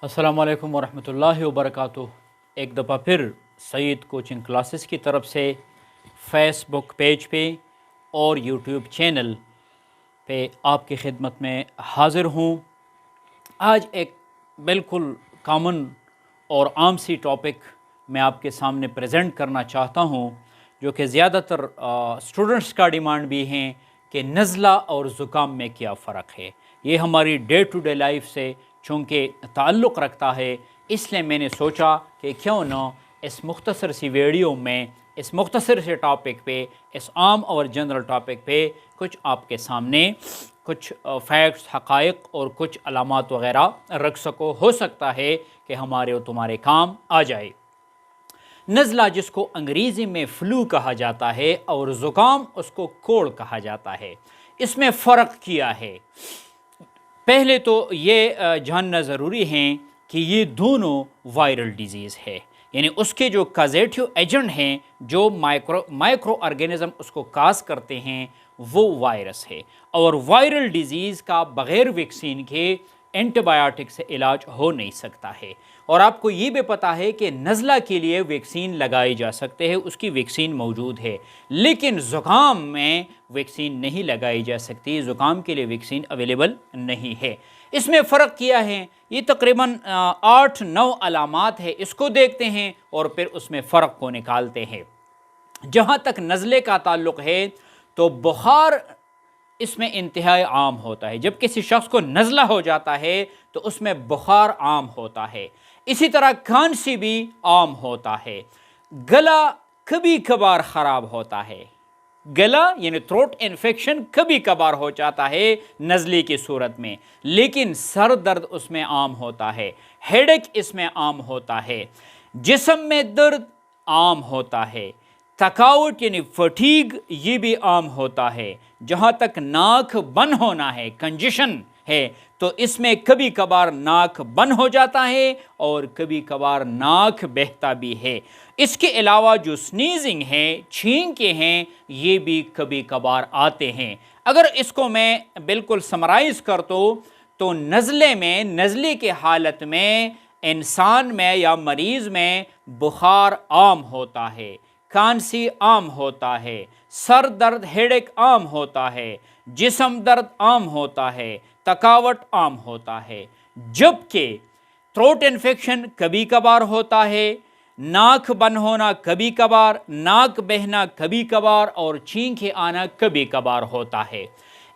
अस्सलाम वालेकुम वरहमतुल्लाहि वबरकातुह। एक दफ़ा फिर सईद कोचिंग क्लासेस की तरफ से फ़ेसबुक पेज पे और यूट्यूब चैनल पे आपकी खिदमत में हाज़िर हूँ। आज एक बिल्कुल कॉमन और आम सी टॉपिक मैं आपके सामने प्रेजेंट करना चाहता हूँ, जो कि ज़्यादातर स्टूडेंट्स का डिमांड भी हैं कि नज़ला और ज़ुकाम में क्या फ़र्क है। ये हमारी डे टू डे लाइफ से चूँकि ताल्लुक़ रखता है, इसलिए मैंने सोचा कि क्यों न इस मुख्तसर सी वीडियो में इस मुख्तसर से टॉपिक पे, इस आम और जनरल टॉपिक पे कुछ आपके सामने कुछ फैक्ट्स, हक़ाइक़ और कुछ अलामात वग़ैरह रख सको। हो सकता है कि हमारे और तुम्हारे काम आ जाए। नज़ला जिसको अंग्रेज़ी में फ़्लू कहा जाता है और ज़ुकाम उसको कोल्ड कहा जाता है, इसमें फ़र्क किया है। पहले तो ये जानना ज़रूरी है कि ये दोनों वायरल डिज़ीज़ है, यानी उसके जो काजेटिव एजेंट हैं, जो माइक्रो ऑर्गेनिज़म उसको काज करते हैं, वो वायरस है। और वायरल डिज़ीज़ का बग़ैर वैक्सीन के एंटीबायोटिक से इलाज हो नहीं सकता है। और आपको ये भी पता है कि नज़ला के लिए वैक्सीन लगाए जा सकते हैं, उसकी वैक्सीन मौजूद है, लेकिन ज़ुकाम में वैक्सीन नहीं लगाई जा सकती। ज़ुकाम के लिए वैक्सीन अवेलेबल नहीं है। इसमें फ़र्क किया है, ये तकरीबन 8-9 अलामात है, इसको देखते हैं और फिर उसमें फ़र्क को निकालते हैं। जहाँ तक नज़ले का ताल्लुक़ है तो बुखार इसमें इंतहाई आम होता है। जब किसी शख्स को नज़ला हो जाता है तो उसमें बुखार आम होता है। इसी तरह खांसी भी आम होता है। गला कभी कभार ख़राब होता है। गला यानी थ्रोट इन्फेक्शन कभी कभार हो जाता है नज़ले की सूरत में, लेकिन सर दर्द उसमें आम होता है। हेडेक इसमें आम होता है। जिस्म में दर्द आम होता है। थकावट यानी फटीग ये भी आम होता है। जहाँ तक नाक बंद होना है, कंजेशन है, तो इसमें कभी कभार नाक बंद हो जाता है और कभी कभार नाक बहता भी है। इसके अलावा जो स्नीजिंग है, छींके हैं, ये भी कभी कभार आते हैं। अगर इसको मैं बिल्कुल समराइज़ कर दूँ तो नज़ले के हालत में इंसान में या मरीज़ में बुखार आम होता है, खांसी आम होता है, सर दर्द हेडेक आम होता है, जिस्म दर्द आम होता है, थकावट आम होता है। जबकि थ्रोट इन्फेक्शन कभी कभार होता है, नाक बंद होना कभी कभार, नाक बहना कभी कभार और छींके आना कभी कभार होता है।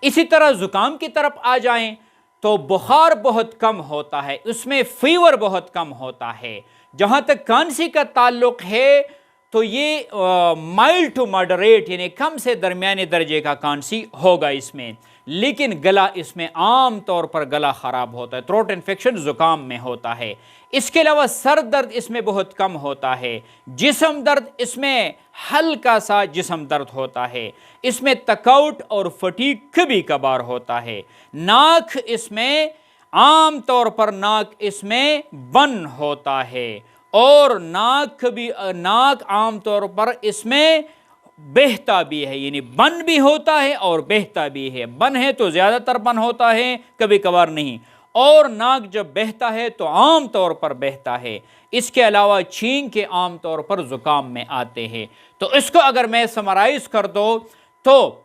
इसी तरह ज़ुकाम की तरफ आ जाएं तो बुखार बहुत कम होता है, उसमें फीवर बहुत कम होता है। जहाँ तक खांसी का ताल्लुक़ है तो ये माइल्ड टू मॉडरेट यानी कम से दरमियाने दर्जे का खांसी होगा इसमें, लेकिन गला इसमें आम तौर पर गला ख़राब होता है। थ्रोट इन्फेक्शन ज़ुकाम में होता है। इसके अलावा सर दर्द इसमें बहुत कम होता है। जिस्म दर्द इसमें हल्का सा जिस्म दर्द होता है। इसमें थकावट और फटीग कभी कभार होता है। नाक इसमें आम तौर पर नाक इसमें बंद होता है और नाक आम तौर पर इसमें बहता भी है, यानी बन भी होता है और बहता भी है। बन है तो ज़्यादातर बन होता है, कभी कभार नहीं। और नाक जब बहता है तो आम तौर पर बहता है। इसके अलावा छींके आम तौर पर ज़ुकाम में आते हैं। तो इसको अगर मैं समराइज़ कर दूँ तो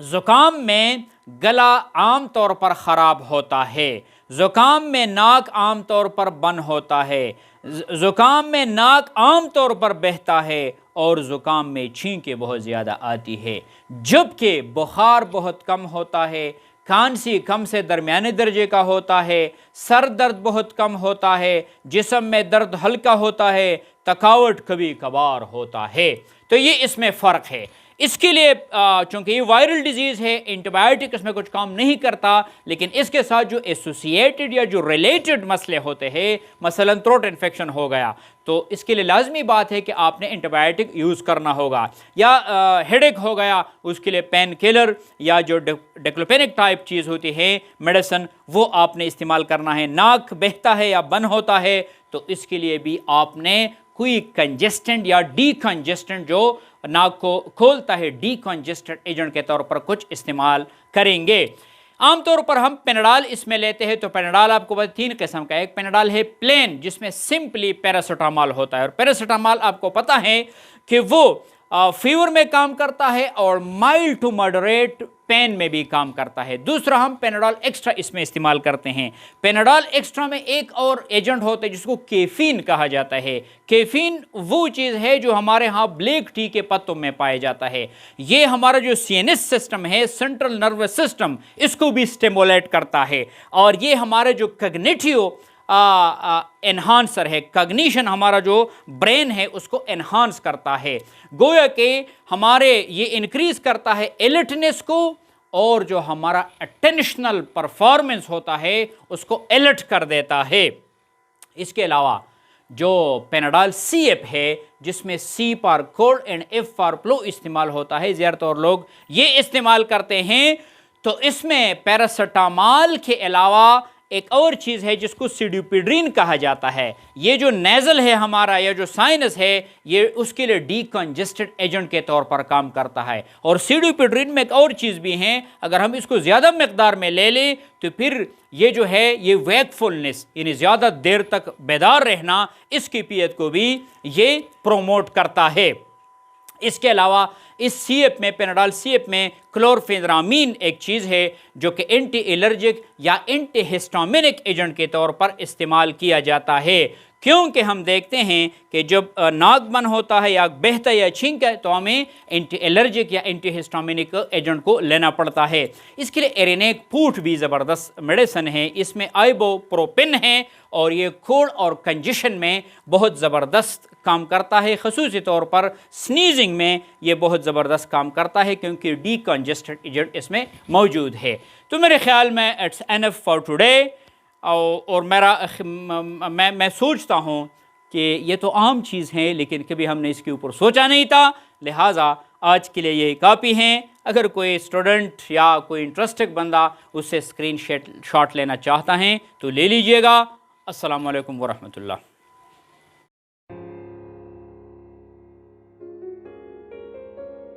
ज़ुकाम में गला आम तौर पर ख़राब होता है। ज़ुकाम में नाक आम तौर पर बंद होता है। ज़ुकाम में नाक आम तौर पर बहता है और ज़ुकाम में छींके बहुत ज़्यादा आती है। जबकि बुखार बहुत कम होता है, खांसी कम से दरमियाने दर्जे का होता है, सर दर्द बहुत कम होता है, जिस्म में दर्द हल्का होता है, थकावट कभी कभार होता है। तो ये इसमें फ़र्क है। इसके लिए चूँकि ये वायरल डिजीज़ है, एंटीबायोटिक इसमें कुछ काम नहीं करता, लेकिन इसके साथ जो एसोसिएटेड या जो रिलेटेड मसले होते हैं, मसलन थ्रोट इन्फेक्शन हो गया, तो इसके लिए लाजमी बात है कि आपने एंटीबायोटिक यूज़ करना होगा। या हेडेक हो गया, उसके लिए पेन किलर या जो डिक्लोफेनेक टाइप चीज़ होती है मेडिसिन, वो आपने इस्तेमाल करना है। नाक बहता है या बंद होता है तो इसके लिए भी आपने कोई कंजेस्टेंट या डीकंजेस्टेंट जो नाक को खोलता है, डीकंजेस्टेंट एजेंट के तौर पर कुछ इस्तेमाल करेंगे। عام طور پر ہم پیناڈال اس میں لیتے ہیں، تو پیناڈال آپ کو پتہ 3 قسم کا، ایک پیناڈال ہے پلین جس میں سمپلی پیراسیٹامول ہوتا ہے، اور پیراسیٹامول آپ کو پتہ ہے کہ وہ فیور میں کام کرتا ہے اور مائلڈ ٹو ماڈریٹ پین میں بھی کام کرتا ہے۔ دوسرا ہم پیناڈال ایکسٹرا اس میں استعمال کرتے ہیں۔ پیناڈال ایکسٹرا میں ایک اور ایجنٹ ہوتا ہے جس کو کیفین کہا جاتا ہے۔ کیفین وہ چیز ہے جو ہمارے ہاں بلیک ٹی کے پتوں میں پائے جاتا ہے۔ یہ ہمارا جو سی این ایس سسٹم ہے، سینٹرل نروس سسٹم، اس کو بھی اسٹیمولیٹ کرتا ہے، اور یہ ہمارے جو کگنیٹیو انہانسر ہے، کگنیشن ہمارا جو برین ہے اس کو انہانس کرتا ہے، گویا کہ ہمارے یہ انکریز کرتا ہے الرٹنس کو، اور جو ہمارا اٹینشنل پرفارمنس ہوتا ہے اس کو الرٹ کر دیتا ہے۔ اس کے علاوہ جو پیناڈال سی ایپ ہے جس میں C for cold and F for flu استعمال ہوتا ہے، زیادہ تر لوگ یہ استعمال کرتے ہیں، تو اس میں پیراسیٹامول کے علاوہ ایک اور چیز ہے جس کو سیڈوپیڈرین کہا جاتا ہے۔ یہ جو نیزل ہے ہمارا، یا جو سائنس ہے، یہ اس کے لیے ڈی کنجسٹڈ ایجنٹ کے طور پر کام کرتا ہے۔ اور سیڈوپیڈرین میں ایک اور چیز بھی ہے، اگر ہم اس کو زیادہ مقدار میں لے لیں تو پھر یہ جو ہے یہ ویکفولنس، یعنی زیادہ دیر تک بیدار رہنا، اس کیفیت کو بھی یہ پروموٹ کرتا ہے۔ اس کے علاوہ اس سی ایپ میں، پیناڈال سی ایپ میں کلورفینرامین ایک چیز ہے جو کہ اینٹی الرجک یا اینٹی ہسٹامینک ایجنٹ کے طور پر استعمال کیا جاتا ہے، کیونکہ ہم دیکھتے ہیں کہ جب ناک بند ہوتا ہے یا بہتا یا چھینک ہے تو ہمیں اینٹی الرجک یا اینٹی ہسٹامینک ایجنٹ کو لینا پڑتا ہے۔ اس کے لیے ایرینیک پھوٹ بھی زبردست میڈیسن ہے، اس میں آئیبو پروپن ہے، اور یہ کولڈ اور کنجیشن میں بہت زبردست کام کرتا ہے، خصوصی طور پر سنیزنگ میں یہ بہت زبردست کام کرتا ہے کیونکہ ڈی کنجسٹڈ ایجنٹ اس میں موجود ہے۔ تو میرے خیال میں اٹس انف فار ٹوڈے، اور میں سوچتا ہوں کہ یہ تو عام چیز ہے لیکن کبھی ہم نے اس کے اوپر سوچا نہیں تھا، لہٰذا آج کے لیے یہ کافی ہیں۔ اگر کوئی اسٹوڈنٹ یا کوئی انٹرسٹڈ بندہ اس سے اسکرین شاٹ لینا چاہتا ہے تو لے لیجئے گا۔ السلام علیکم ورحمۃ اللہ۔